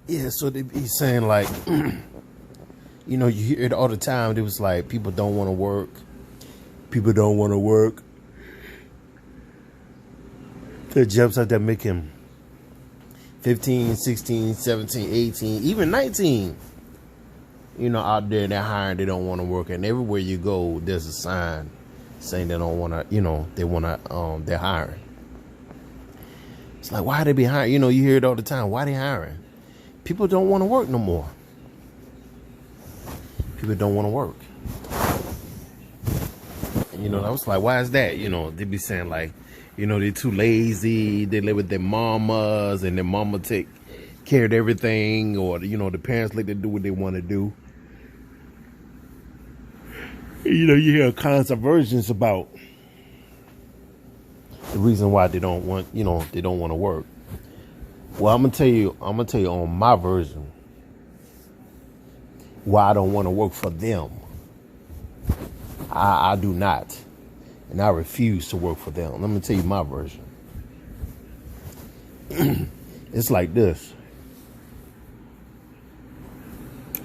Yeah, so they be saying like, you hear it all the time. It was like people don't want to work. People don't want to work. The jobs out there making 15, 16, 17, 18, even 19. Out there they're hiring, they don't want to work. And everywhere you go, there's a sign saying they don't want to, they want to, they're hiring. It's like, why they be hiring? You hear it all the time. Why they hiring? People don't want to work no more. People don't want to work. And, I was like, why is that? They be saying like, they're too lazy. They live with their mamas and their mama take care of everything. Or, the parents let them do what they want to do. You hear constant versions about the reason why they don't want, they don't want to work. Well, I'm gonna tell you on my version why I don't want to work for them. I do not. And I refuse to work for them. Let me tell you my version. It's like this.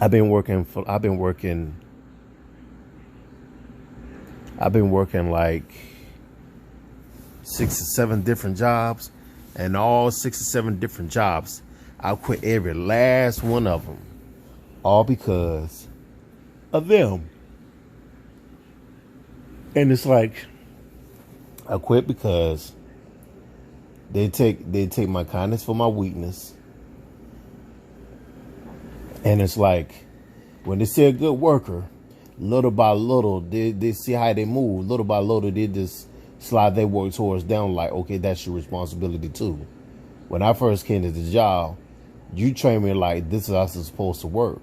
I've been working like 6 or 7 different jobs, and all 6 or 7 different jobs, I quit every last one of them, all because of them. And it's like I quit because they take my kindness for my weakness. And it's like when they see a good worker, little by little, they see how they move. Little by little, they just slide their work towards down like, okay, that's your responsibility too. When I first came to the job, you trained me like this is how it's supposed to work.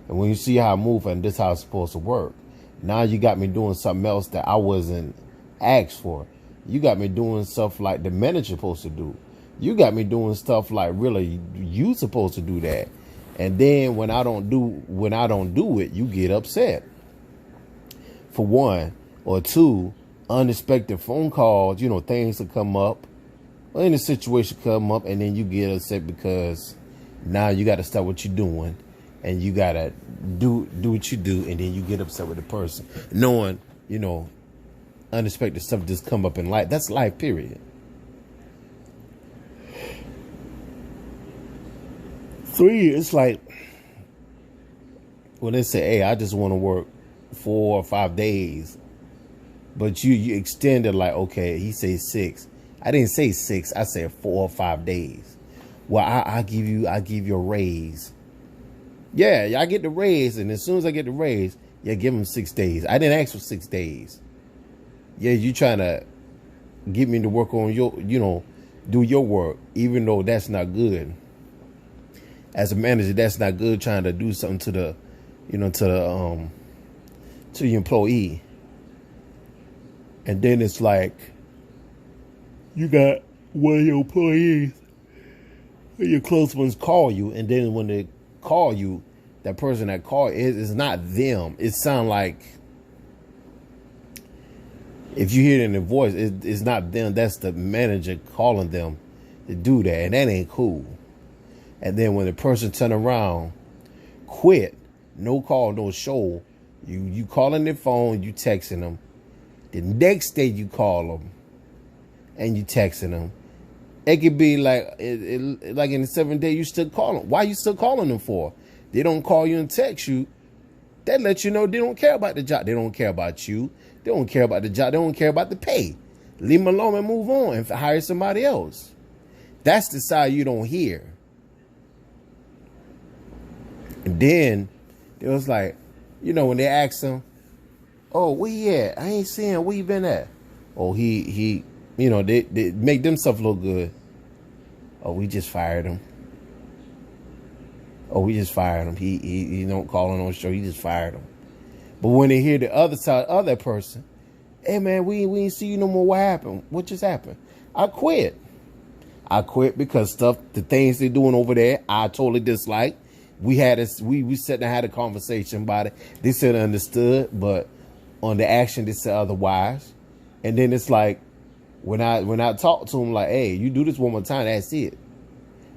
And when you see how I move and this is how it's supposed to work, now you got me doing something else that I wasn't asked for. You got me doing stuff like the manager supposed to do. You got me doing stuff like really you supposed to do that. And then when I don't do it, you get upset. For one, or two, unexpected phone calls, things will come up, or any situation come up, and then you get upset because now you got to stop what you're doing, and you got to do what you do, and then you get upset with the person, knowing, unexpected stuff just come up in life. That's life, period. 3, it's like when they say, hey, I just want to work 4 or 5 days, but you extend it like, okay, he says 6. I didn't say 6. I said 4 or 5 days. Well, I give you a raise. Yeah, I get the raise, and as soon as I get the raise, give him 6 days. I didn't ask for 6 days. Yeah, you trying to get me to work on your, do your work, even though that's not good. As a manager, that's not good, trying to do something to the, to the employee. And then it's like you got one of your employees, your close ones call you, and then when they call you, that person that called is not them. It sounds like, if you hear it in the voice, it's not them. That's the manager calling them to do that, and that ain't cool. And then when the person turn around, quit, no call, no show, you calling their phone, you texting them. The next day you call them and you texting them. It could be like like in the 7th day you still call them. Why you still calling them for? They don't call you and text you. That lets you know they don't care about the job. They don't care about you. They don't care about the job. They don't care about the pay. Leave them alone and move on and hire somebody else. That's the side you don't hear. And then it was like, when they ask him, oh, where he at? I ain't seeing him. Where you been at? Oh, he they make themselves look good. Oh, we just fired him. Oh, we just fired him. He don't call on show. He just fired him. But when they hear the other side of that person, hey man, we ain't see you no more. What happened? What just happened? I quit. I quit because the things they're doing over there, I totally dislike. We sat and had a conversation about it. They said understood, but on the action they said otherwise. And then it's like when I talk to them like, hey, you do this one more time, that's it.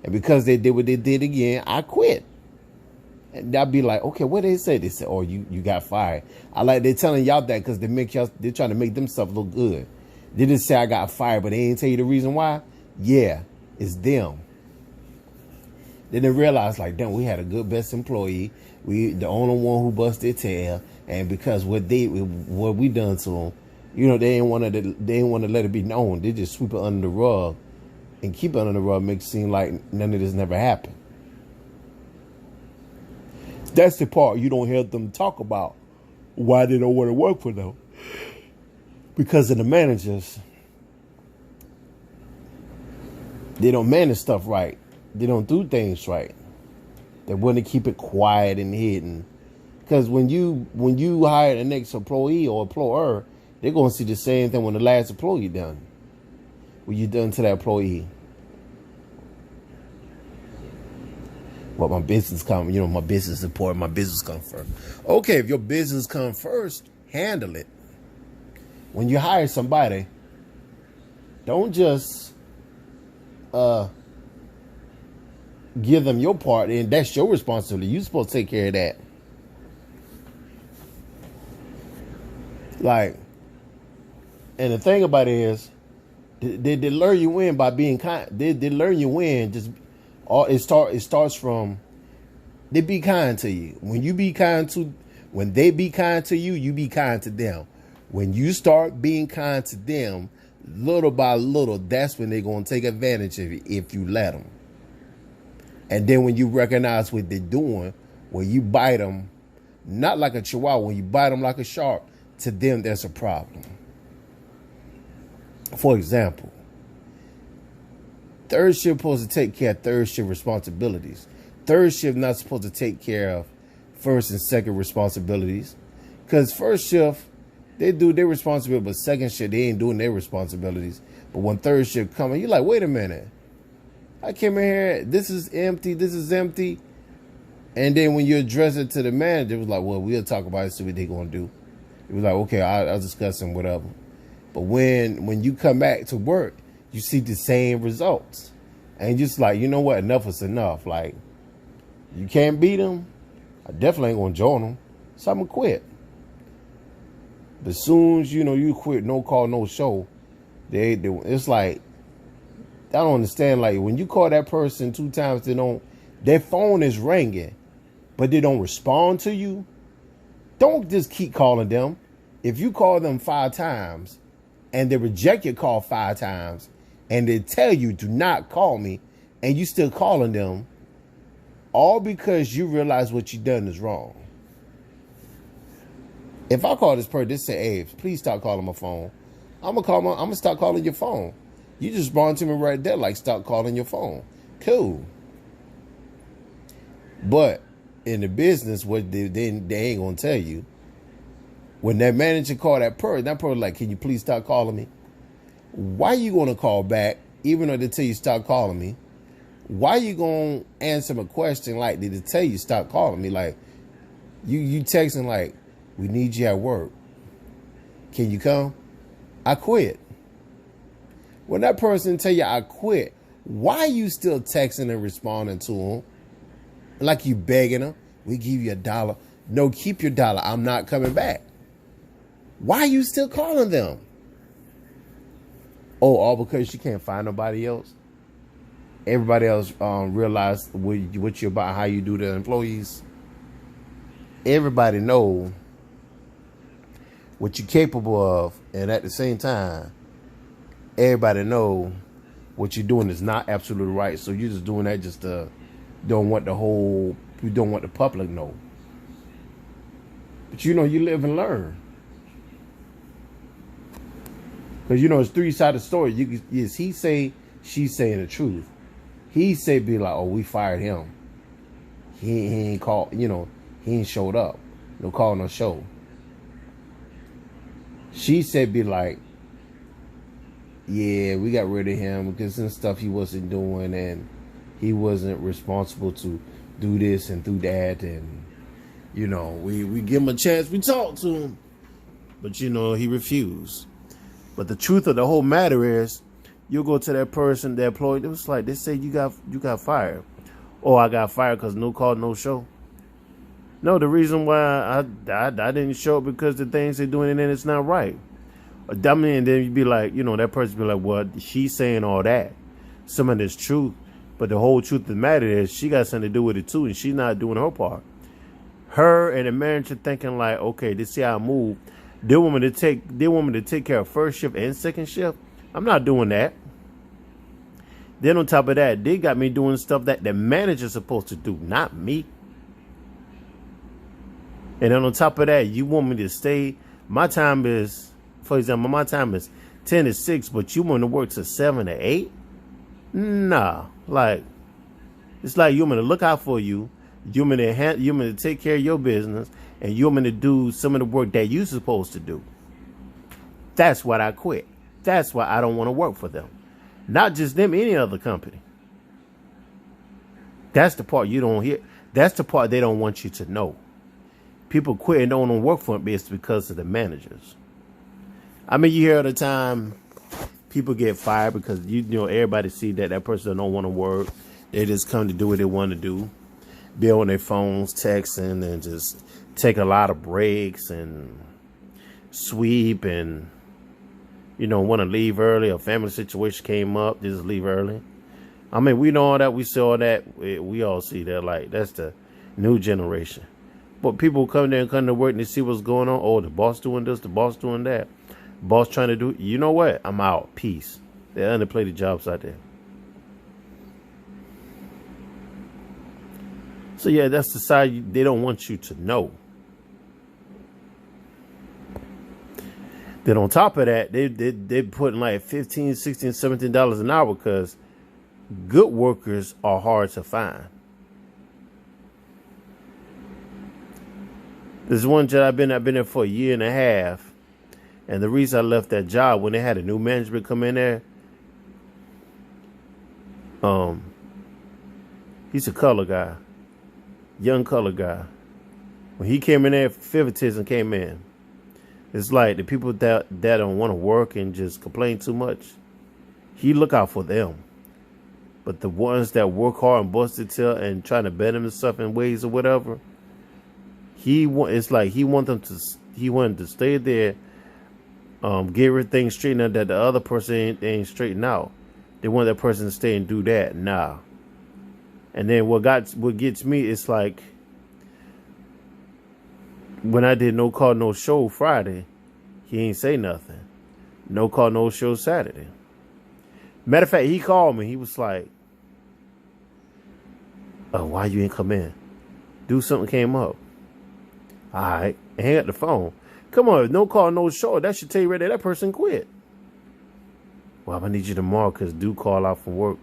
And because they did what they did again, I quit. And I'd be like, okay, what they say? They said, oh, you got fired. I like they're telling y'all that because they're trying to make themselves look good. They didn't say I got fired, but they ain't tell you the reason why. Yeah, it's them. Then they realized, like, damn, we had a good best employee. We the only one who busted tail, and because what we done to them, you know, they ain't want to let it be known. They just sweep it under the rug and keep it under the rug, make it seem like none of this never happened. That's the part you don't hear them talk about. Why they don't want to work for them? Because of the managers. They don't manage stuff right. They don't do things right. They want to keep it quiet and hidden. Because when you hire the next employee or employer, they're going to see the same thing when the last employee done. What you done to that employee. But my business my business is important. My business comes first. Okay, if your business comes first, handle it. When you hire somebody, don't just give them your part, and that's your responsibility. You're supposed to take care of that. Like, and the thing about it is, they lure you in by being kind. They lure you in just. It starts from they be kind to you. When they be kind to you, you be kind to them. When you start being kind to them, little by little, that's when they're gonna take advantage of you if you let them. And then when you recognize what they're doing, when you bite them, not like a chihuahua, when you bite them like a shark, to them there's a problem. For example, third shift supposed to take care of third shift responsibilities. Third shift not supposed to take care of first and second responsibilities. Because first shift, they do their responsibility, but second shift, they ain't doing their responsibilities. But when third shift come in, you're like, wait a minute. I came in here, this is empty. And then when you address it to the manager, it was like, well, we'll talk about it, see what they're going to do. It was like, okay, I'll discuss them, whatever. But when you come back to work, you see the same results. And just like, you know what? Enough is enough. Like, you can't beat them. I definitely ain't going to join them. So I'm going to quit. But as soon as, you quit, no call, no show, it's like, I don't understand. Like, when you call that person 2 times, their phone is ringing, but they don't respond to you. Don't just keep calling them. If you call them 5 times and they reject your call 5 times, and they tell you, do not call me, and you still calling them, all because you realize what you done is wrong. If I call this person, they say, hey, please stop calling my phone. I'm gonna stop calling your phone. You just respond to me right there, like, stop calling your phone. Cool. But in the business, what they ain't gonna tell you, when that manager call that person like, can you please stop calling me? Why you going to call back, even though they tell you stop calling me? Why you going to answer a question like, did they tell you stop calling me? Like, you texting like, we need you at work. Can you come? I quit. When that person tell you I quit, why you still texting and responding to them? Like you begging them, we give you $1. No, keep your $1. I'm not coming back. Why are you still calling them? Oh, all because you can't find nobody else? Everybody else realize what you're about, how you do the employees. Everybody know what you're capable of, and at the same time, everybody know what you're doing is not absolutely right. So you're just doing that just to you don't want the public know. But you live and learn. Because, it's 3-sided story. Yes, he say, she's saying the truth. He say, be like, oh, we fired him. He ain't called, he ain't showed up. No call, no show. She said, be like, yeah, we got rid of him because some stuff he wasn't doing and he wasn't responsible to do this and do that. And, we give him a chance. We talk to him. But, he refused. But the truth of the whole matter is, You'll go to that person, the employee. It was like they say you got fired, or I got fired because no call, no show. No, the reason why I didn't show up because the things they're doing and then it's not right. I mean, and then you'd be like, that person be like, well, she's saying all that. Some of this truth, but the whole truth of the matter is she got something to do with it too, and she's not doing her part. Her and the manager thinking like, okay, this see how I move. They want me to take care of first shift and second shift. I'm not doing that. Then on top of that, they got me doing stuff that the manager's supposed to do, not me. And then on top of that, you want me to stay. My time is, for example, my time is 10 to 6, but you want to work to 7 to 8? Nah. Like, it's like you want me to look out for you. You want me to take care of your business. And you want me to do some of the work that you're supposed to do. That's why I quit. That's why I don't want to work for them. Not just them, any other company. That's the part you don't hear. That's the part they don't want you to know. People quit and don't want to work for them because of the managers. I mean, you hear all the time people get fired because everybody see that person don't want to work. They just come to do what they want to do. Be on their phones, texting, and just take a lot of breaks and sweep and want to leave early. A family situation came up, just leave early. I mean, we know all that. We saw that. We all see that. Like, that's the new generation. But people come there and come to work and they see what's going on. Oh, the boss doing this, the boss doing that. Boss trying to do, you know what? I'm out. Peace. They're underpaid jobs out there. So, yeah, that's the side they don't want you to know. Then on top of that, they putting like $15, $16, $17 an hour because good workers are hard to find. There's one job I've been there for a year and a half. And the reason I left that job, when they had a new management come in there, he's a color guy, young color guy. When he came in there, favoritism came in. It's like the people that don't want to work and just complain too much, he look out for them. But the ones that work hard and bust their tail and trying to better themselves in ways or whatever, it's like he wanted to stay there, get everything straightened out that the other person ain't straightened out. They want that person to stay and do that. Nah. And then what gets me is like when I did no call, no show Friday, he ain't say nothing. No call, no show Saturday. Matter of fact, he called me. He was like, "Oh, why you ain't come in? Do something came up." All right, and hang up the phone. Come on, no call, no show. That should tell you right there that person quit. Well, I'm gonna need you tomorrow because do call out from work.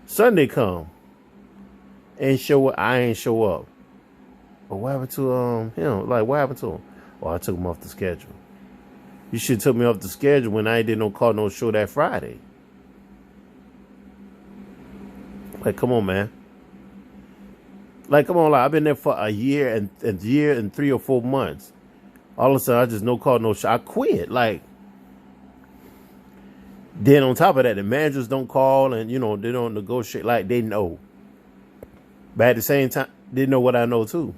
Sunday come. Ain't show up. I ain't show up. But what happened to him? Like, what happened to him? Well, I took him off the schedule. You should have took me off the schedule when I did no call, no show that Friday. Like, come on, man. Like, come on, like, I've been there for a year and 3 or 4 months. All of a sudden, I just no call, no show. I quit. Like, then on top of that, the managers don't call and, they don't negotiate. Like, they know. But at the same time, they know what I know, too.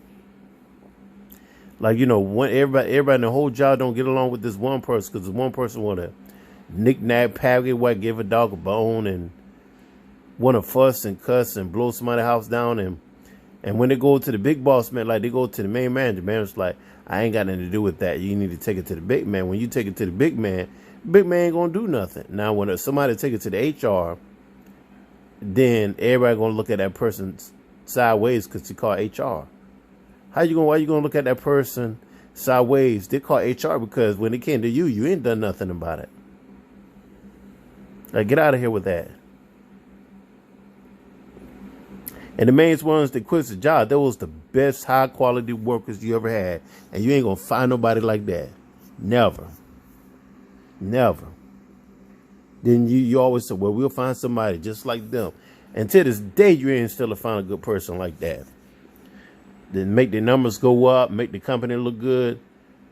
Like, when everybody in the whole job don't get along with this one person because this one person want to knick-knack, package, give a dog a bone and want to fuss and cuss and blow somebody's house down. And when they go to the big boss man, like they go to the main manager, manager's like, I ain't got nothing to do with that. You need to take it to the big man. When you take it to the big man ain't going to do nothing. Now, when somebody take it to the HR, then everybody going to look at that person sideways because he called HR. Why you going to look at that person sideways? They call HR because when it came to you, you ain't done nothing about it. Like, get out of here with that. And the main ones that quit the job, that was the best high quality workers you ever had. And you ain't going to find nobody like that. Never. Never. Then you always say, well, we'll find somebody just like them. And to this day, you ain't still found a good person like that. Then make the numbers go up, make the company look good.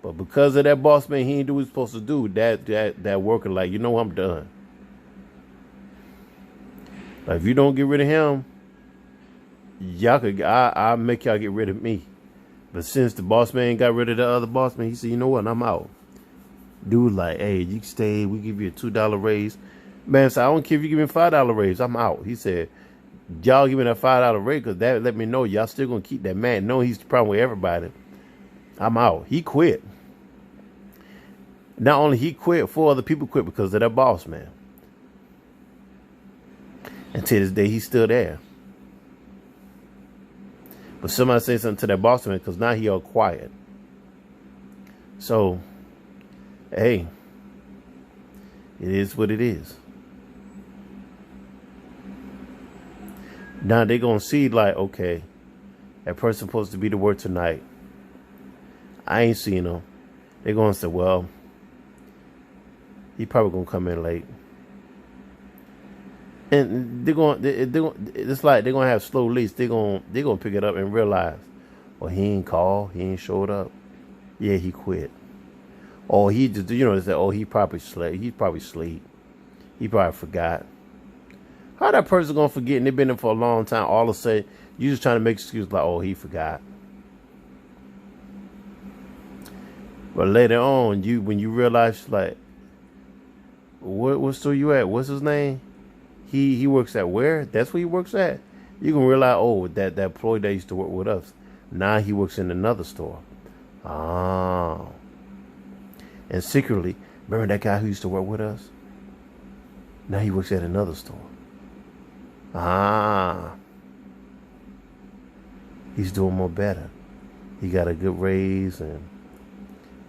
But because of that boss man, he ain't do what he's supposed to do. That worker like, I'm done. Like, if you don't get rid of him, y'all could. I'll make y'all get rid of me. But since the boss man got rid of the other boss man, he said, you know what? I'm out. Dude, like, hey, you can stay. We give you a $2 raise. Man said, I don't care if you give me a $5 raise. I'm out. He said, y'all give me that $5 raise because that let me know y'all still going to keep that man. No, he's the problem with everybody. I'm out. He quit. Not only he quit, 4 other people quit because of that boss man. And to this day, he's still there. But somebody say something to that boss man because now he all quiet. So, hey, it is what it is. Now they're going to see like, okay, that person's supposed to be to work tonight. I ain't seen him. They're going to say, well, he probably going to come in late. And it's like they're going to have slow leaks. They're going to pick it up and realize, well, he ain't called. He ain't showed up. Yeah, he quit. Or he just, they say, oh, he probably slept. He probably sleep. He probably forgot. How that person going to forget and they've been there for a long time, all of a sudden, you just trying to make excuses like, oh, he forgot. But later on, when you realize, like, what store you at? What's his name? He works at where? That's where he works at. You can realize, oh, that employee that used to work with us. Now he works in another store. Ah. And secretly, remember that guy who used to work with us? Now he works at another store. Ah. He's doing more better. He got a good raise and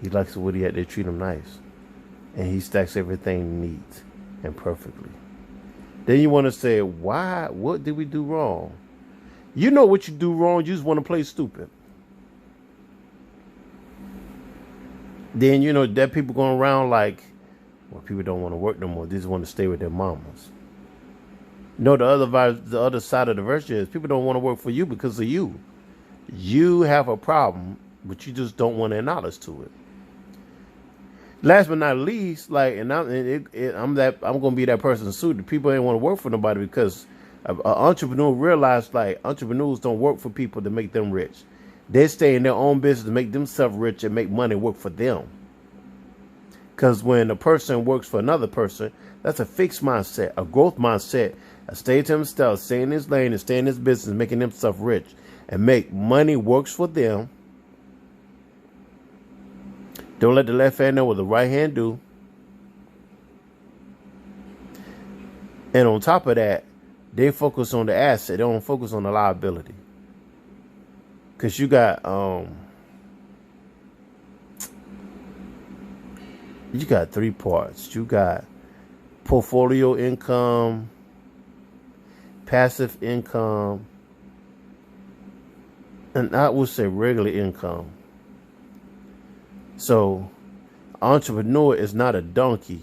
he likes what he had. They treat him nice. And he stacks everything neat and perfectly. Then you want to say, why? What did we do wrong? You know what you do wrong. You just want to play stupid. Then, that people going around like, well, people don't want to work no more. They just want to stay with their mamas. No, the other side of the verse is people don't want to work for you because of you. You have a problem, but you just don't want to acknowledge to it. Last but not least, like, and I'm gonna be that person suited. People ain't want to work for nobody because an entrepreneur realized like entrepreneurs don't work for people to make them rich. They stay in their own business to make themselves rich and make money work for them. Because when a person works for another person, that's a fixed mindset, a growth mindset. A stay to himself, stay in his lane and stay in his business, making himself rich and make money works for them. Don't let the left hand know what the right hand do. And on top of that, they focus on the asset. They don't focus on the liability. Because you got 3 parts. You got portfolio income, passive income, and I would say regular income. So, entrepreneur is not a donkey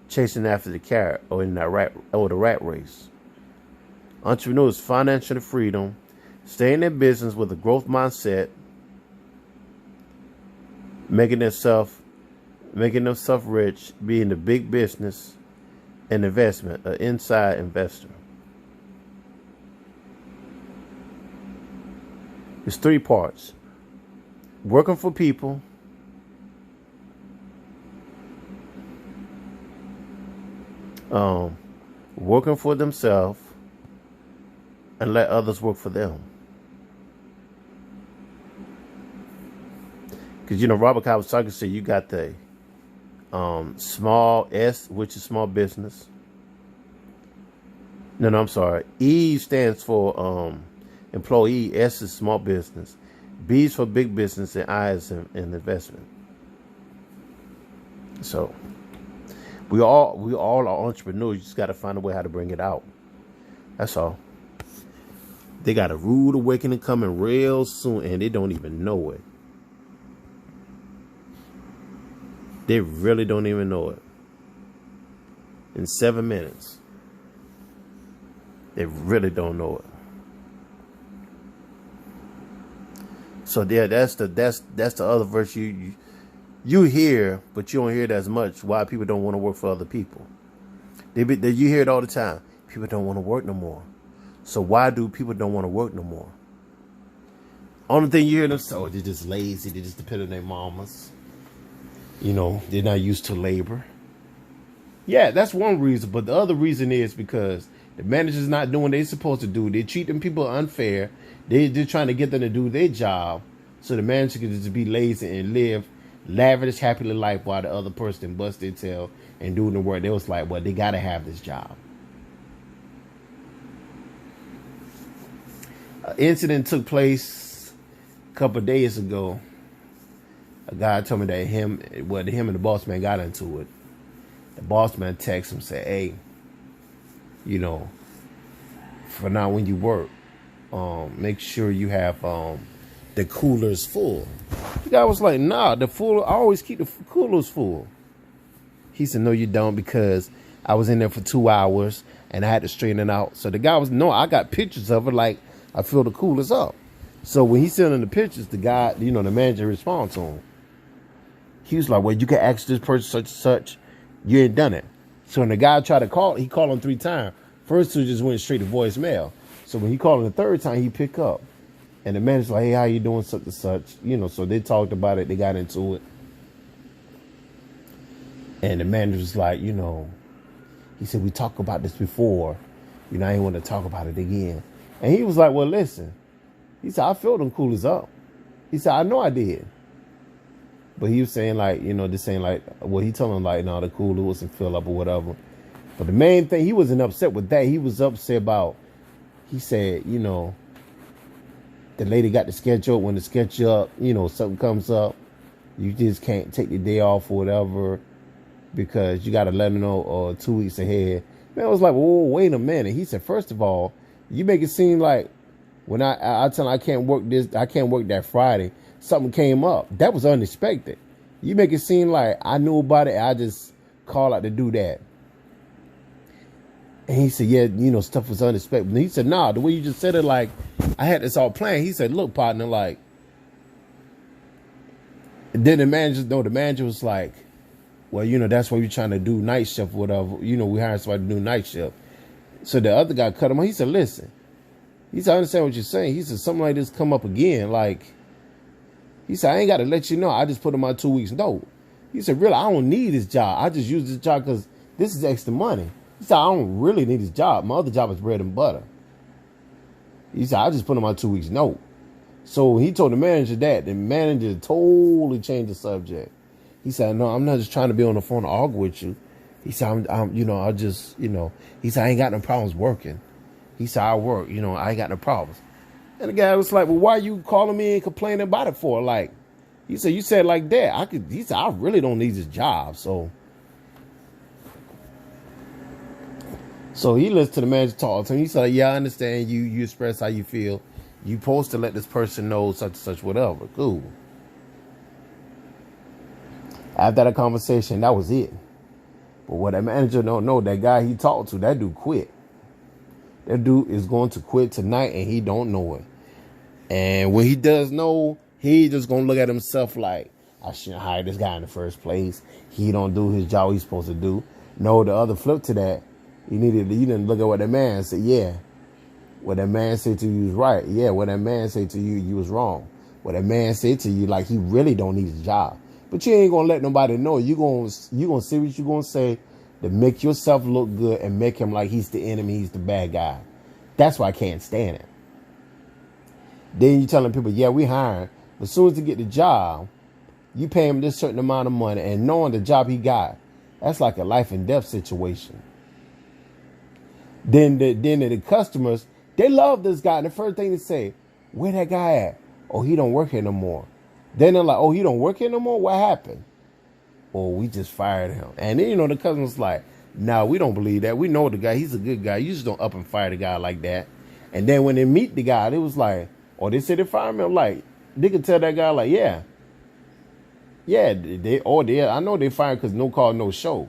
chasing after the carrot or in the rat race. Entrepreneur is financial freedom, stay in their business with a growth mindset, making themselves rich, being the big business and investment, an inside investor. It's 3 parts. Working for people, working for themselves, and let others work for them. Because, Robert Kiyosaki said you got the small S, which is small business. No, I'm sorry. E stands for employee. S is small business. B is for big business, and I is in investment. So we all are entrepreneurs. You just got to find a way how to bring it out. That's all. They got a rude awakening coming real soon, and they don't even know it. They really don't even know it. In 7 minutes. They really don't know it. So yeah, that's the other verse you hear, but you don't hear it as much. Why people don't want to work for other people? You hear it all the time. People don't want to work no more. So why do people don't want to work no more? Only thing you hear them say, oh, they're just lazy. They just depend on their mamas. You know, they're not used to labor. Yeah, that's one reason. But the other reason is because the manager's not doing what they're supposed to do. They're treating people unfair. They're trying to get them to do their job. So the manager can just be lazy and live lavish, happy life while the other person bust their tail and doing the work. They was like, well, they got to have this job. An incident took place a couple of days ago. A guy told me that him and the boss man got into it. The boss man texted him, said, hey, you know, for now when you work, make sure you have the coolers full. The guy was like, nah, I always keep the coolers full. He said, no, you don't, because I was in there for 2 hours and I had to straighten it out. So the guy was, no, I got pictures of it, like I fill the coolers up. So when he's sending the pictures, the guy, you know, the manager responds to him. He was like, well, you can ask this person such and such. You ain't done it. So when the guy tried to call, he called him 3 times. First two just went straight to voicemail. So when he called him the third time, he picked up. And the manager's like, hey, how you doing, such and such? You know, so they talked about it. They got into it. And the manager was like, you know, he said, we talked about this before. You know, I ain't want to talk about it again. And he was like, well, listen. He said, I filled them coolers up. He said, I know I did. But he was saying, like, you know, just saying, like, well, he told him, like, no, the cooler wasn't filled up or whatever. But the main thing, he wasn't upset with that. He was upset about, he said, you know, the lady got the schedule. When the schedule up, you know, something comes up, you just can't take the day off or whatever because you got to let them know 2 weeks ahead. Man, I was like, whoa, wait a minute. He said, first of all, you make it seem like when I tell him I can't work that Friday, something came up. That was unexpected. You make it seem like I knew about it. I just called out to do that. And he said, yeah, you know, stuff was unexpected. And he said, nah, the way you just said it, like, I had this all planned. He said, look, partner, like, and then the manager was like, well, you know, that's why you're trying to do night shift or whatever. You know, we hired somebody to do night shift. So the other guy cut him off. He said, listen. He said, I understand what you're saying. He said, something like this come up again. Like, he said, I ain't got to let you know. I just put in my 2 weeks note. He said, really, I don't need this job. I just use this job because this is extra money. He said, I don't really need this job. My other job is bread and butter. He said, I just put in my 2 weeks note. So he told the manager that. The manager totally changed the subject. He said, no, I'm not just trying to be on the phone to argue with you. He said, I'm you know, I'll just, you know, he said, I ain't got no problems working. He said, I work, you know, I ain't got no problems. And the guy was like, well, why are you calling me and complaining about it for? Like, he said, you said like that. He said, I really don't need this job. So he listened to the manager talk to him. He said, yeah, I understand you express how you feel. You supposed to let this person know such and such, whatever. Cool. After that conversation, that was it. But what that manager don't know, that guy he talked to, that dude quit. That dude is going to quit tonight and he don't know it. And when he does know, he just going to look at himself like, I shouldn't hire this guy in the first place. He don't do his job he's supposed to do. No, the other flip to that, you didn't look at what that man said. Yeah, what that man said to you was right. Yeah, what that man said to you, you was wrong. What that man said to you, like, he really don't need his job. But you ain't going to let nobody know. You gonna say what you going to say to make yourself look good and make him like he's the enemy, he's the bad guy. That's why I can't stand it. Then you telling people, yeah, we hiring. But as soon as you get the job, you pay him this certain amount of money and knowing the job he got, that's like a life and death situation. Then the customers, they love this guy. And the first thing they say, where that guy at? Oh, he don't work here no more. Then they're like, oh, he don't work here no more? What happened? Oh, we just fired him. And then, you know, the customer's like, no, we don't believe that. We know the guy. He's a good guy. You just don't up and fire the guy like that. And then when they meet the guy, they was like, oh, they said they fired him. Like, they could tell that guy, like, yeah. Yeah, I know they fired because no call, no show.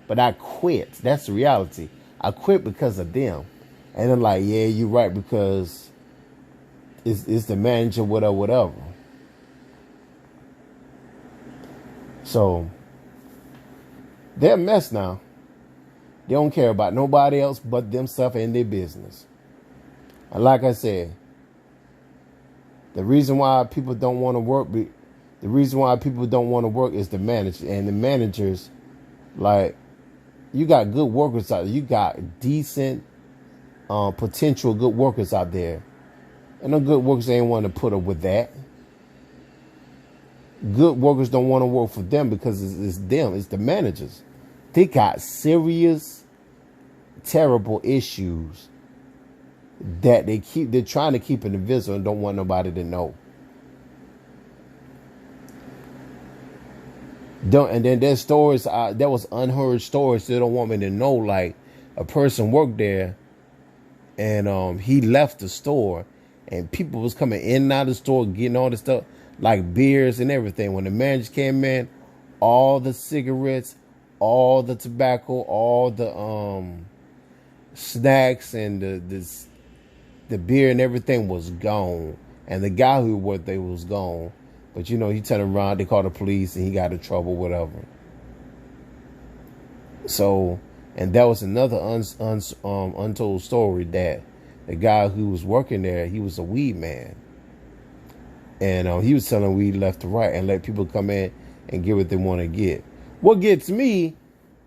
But I quit. That's the reality. I quit because of them. And they're like, yeah, you're right, because it's the manager, whatever. So they're a mess now. They don't care about nobody else but themselves and their business. And like I said, the reason why people don't want to work, is the manager. And the managers, like, you got good workers out there. You got decent, potential good workers out there. And the good workers ain't want to put up with that. Good workers don't want to work for them because it's them. It's the managers. They got serious, terrible issues that they're trying to keep invisible and don't want nobody to know. And then there's stories, that was unheard stories. They don't want me to know, like a person worked there and he left the store and people was coming in and out of the store getting all the stuff like beers and everything. When the manager came in, all the cigarettes, all the tobacco, all the snacks and the beer and everything was gone. And the guy who worked there was gone. But, you know, he turned around, they called the police, and he got in trouble, whatever. So, and that was another untold story, that the guy who was working there, he was a weed man. And he was selling weed left to right and let people come in and get what they want to get. What gets me,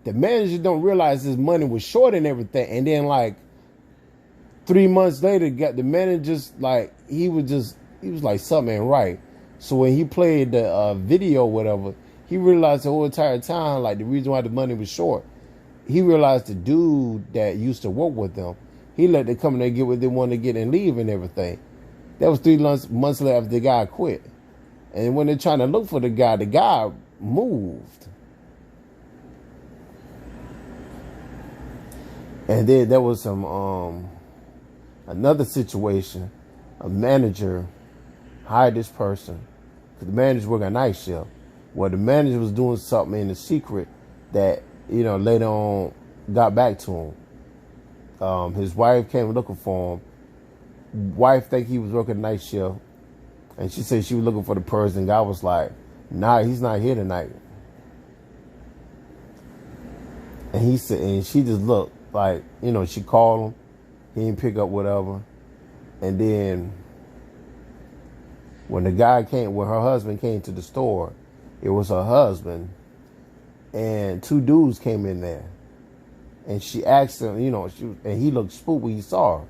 the manager don't realize his money was short and everything. And then, like, 3 months later, got the managers, like, he was like, something ain't right. So when he played the video, whatever, he realized the whole entire time, like, the reason why the money was short, he realized the dude that used to work with them, he let them come in there and get what they wanted to get and leave and everything. That was 3 months later after the guy quit. And when they're trying to look for the guy moved. And then there was some another situation. A manager hired this person. The manager worked a night shift. Well, the manager was doing something in the secret that, you know, later on got back to him. His wife came looking for him. Wife think he was working night shift. And she said she was looking for the person. Guy was like, nah, he's not here tonight. And he said, and she just looked like, you know, she called him. He didn't pick up whatever. And then when her husband came to the store, it was her husband and 2 dudes came in there. And she asked him, you know, and he looked spooked when he saw her.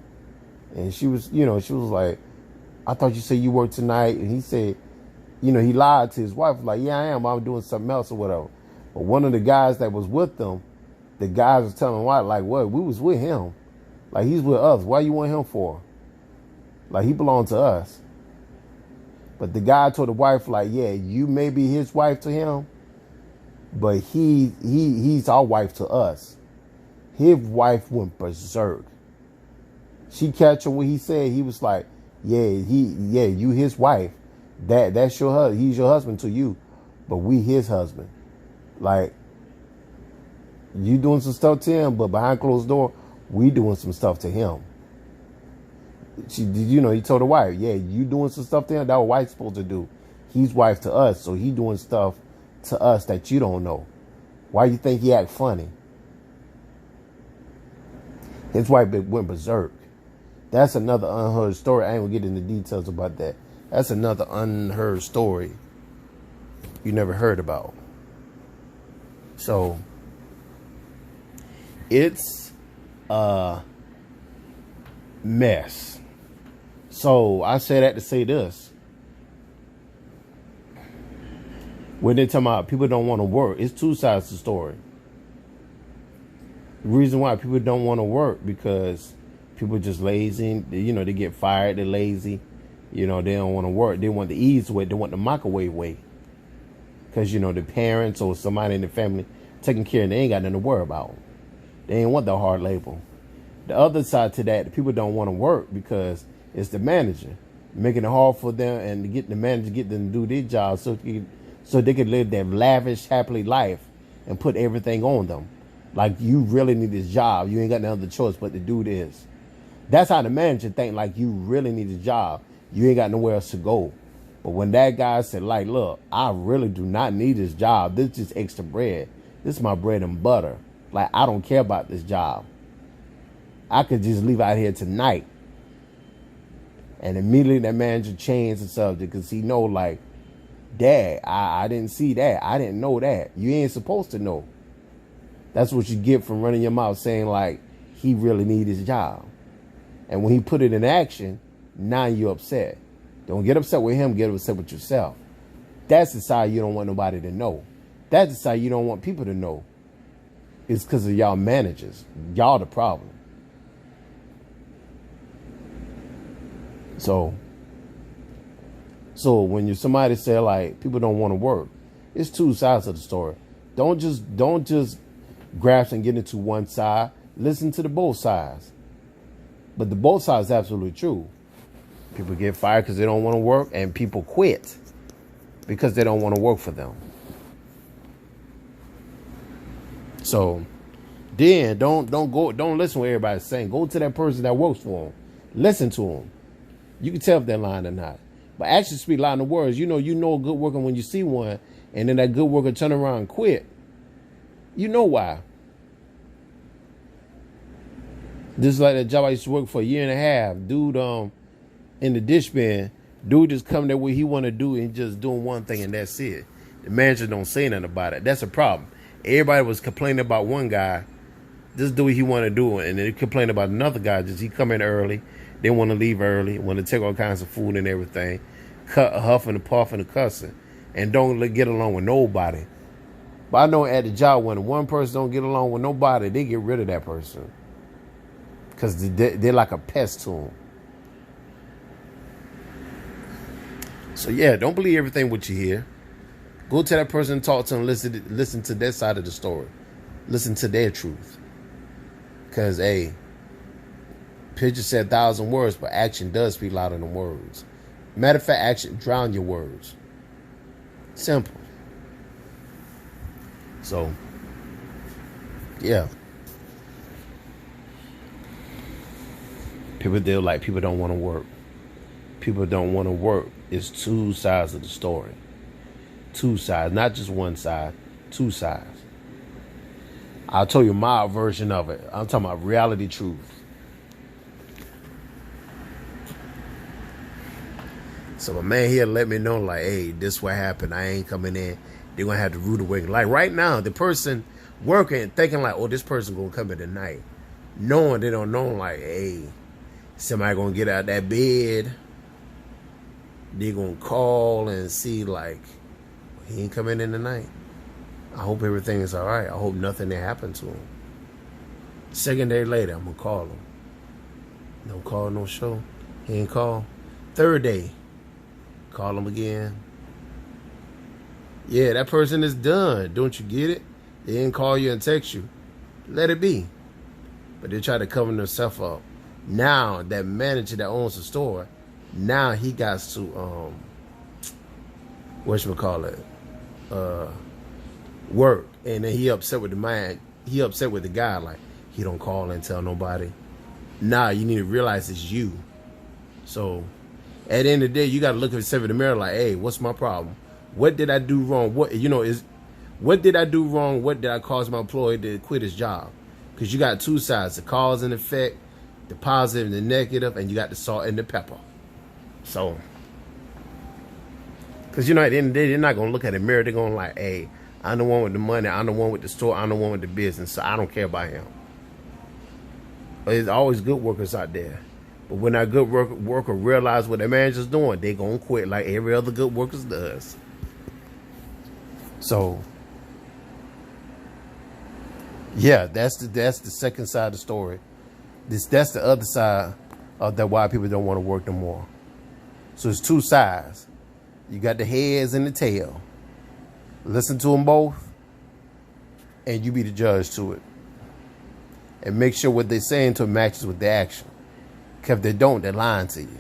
And she was like, I thought you said you worked tonight. And he said, you know, he lied to his wife, like, yeah, I am. I'm doing something else or whatever. But one of the guys that was with them, the guys was telling him, why, like, what? We was with him. Like, he's with us. Why you want him for? Like, he belonged to us. But the guy told the wife, like, yeah, you may be his wife to him, but he's our wife to us. His wife went berserk. She catch him when he said, he was like, you his wife. That's your husband. He's your husband to you, but we his husband. Like, you doing some stuff to him, but behind closed door, we doing some stuff to him. He told the wife, yeah, you doing some stuff to him, that what wife's supposed to do. He's wife to us, so he doing stuff to us that you don't know. Why you think he act funny? His wife went berserk. That's another unheard story. I ain't gonna get into details about that. That's another unheard story you never heard about. So, it's a mess. So, I say that to say this. When they're talking about people don't want to work, it's 2 sides to the story. The reason why people don't want to work, because people are just lazy. You know, they get fired, they're lazy. You know, they don't want to work. They want the easy way. They want the microwave way. Because, you know, the parents or somebody in the family taking care, and they ain't got nothing to worry about. They ain't want the hard labor. The other side to that, the people don't want to work because it's the manager making it hard for them, and to get the manager, get them to do their job so they can live their lavish, happy life and put everything on them. Like, you really need this job. You ain't got no other choice but to do this. That's how the manager think, like, you really need a job. You ain't got nowhere else to go. But when that guy said, like, look, I really do not need this job. This is just extra bread. This is my bread and butter. Like, I don't care about this job. I could just leave out here tonight. And immediately that manager changed the subject because he know, like, Dad, I didn't see that. I didn't know that. You ain't supposed to know. That's what you get from running your mouth saying, like, he really need his job. And when he put it in action, now you're upset. Don't get upset with him, get upset with yourself. That's the side you don't want nobody to know. That's the side you don't want people to know. It's because of y'all managers. Y'all the problem. So when somebody say, like, people don't want to work, it's two sides of the story. Don't just grasp and get into one side. Listen to the both sides. But the both sides is absolutely true. People get fired because they don't want to work, and people quit because they don't want to work for them. So then don't listen to what everybody's saying. Go to that person that works for them. Listen to them. You can tell if they're lying or not. But actions speak louder than words. You know a good worker when you see one, and then that good worker turn around and quit. You know why. This is like that job I used to work for a year and a half. Dude, in the dish bin, dude just come there where he want to do and just doing one thing and that's it. The manager don't say nothing about it. That's a problem. Everybody was complaining about one guy, just do what he want to do, and then they complain about another guy, just he come in early, they want to leave early, want to take all kinds of food and everything, huffing and puffing and cussing, and don't get along with nobody. But I know at the job, when one person don't get along with nobody, they get rid of that person. Because they're like a pest to them. So yeah, don't believe everything what you hear. Go to that person and talk to them. Listen to their side of the story. Listen to their truth. Because, hey, picture said 1,000 words, but action does speak louder than words. Matter of fact, action drown your words. Simple. So, yeah. People don't want to work. People don't want to work. It's two sides of the story. Two sides, not just one side, two sides. I'll tell you my version of it. I'm talking about reality truth. So a man here let me know, like, hey, this what happened. I ain't coming in. They're going to have to rude awakening. Like right now, the person working, thinking like, oh, this person going to come in tonight. Knowing they don't know, like, hey, somebody going to get out that bed. They're going to call and see, like, he ain't coming in tonight. I hope everything is all right. I hope nothing that happened to him. Second day later, I'm going to call him. No call, no show. He ain't call. Third day, call him again. Yeah, that person is done. Don't you get it? They didn't call you and text you. Let it be. But they try to cover themselves up. Now, that manager that owns the store, now he got to, work. And then he upset with the man. He upset with the guy, like, he don't call and tell nobody. Nah, you need to realize it's you. So, at the end of the day, you got to look at yourself in the mirror like, hey, what's my problem? What did I do wrong? What did I do wrong? What did I cause my employee to quit his job? Because you got two sides, the cause and effect, the positive and the negative, and you got the salt and the pepper. So, because, at the end of the day, they're not going to look at the mirror. They're going like, hey, I'm the one with the money. I'm the one with the store. I'm the one with the business. So I don't care about him. But there's always good workers out there. But when that good worker realize what their manager's doing, they going to quit like every other good worker does. So, yeah, that's the second side of the story. That's the other side of that why people don't want to work no more. So it's two sides. You got the heads and the tail. Listen to them both, and you be the judge to it. And make sure what they're saying to matches with the action. Because if they don't, they're lying to you.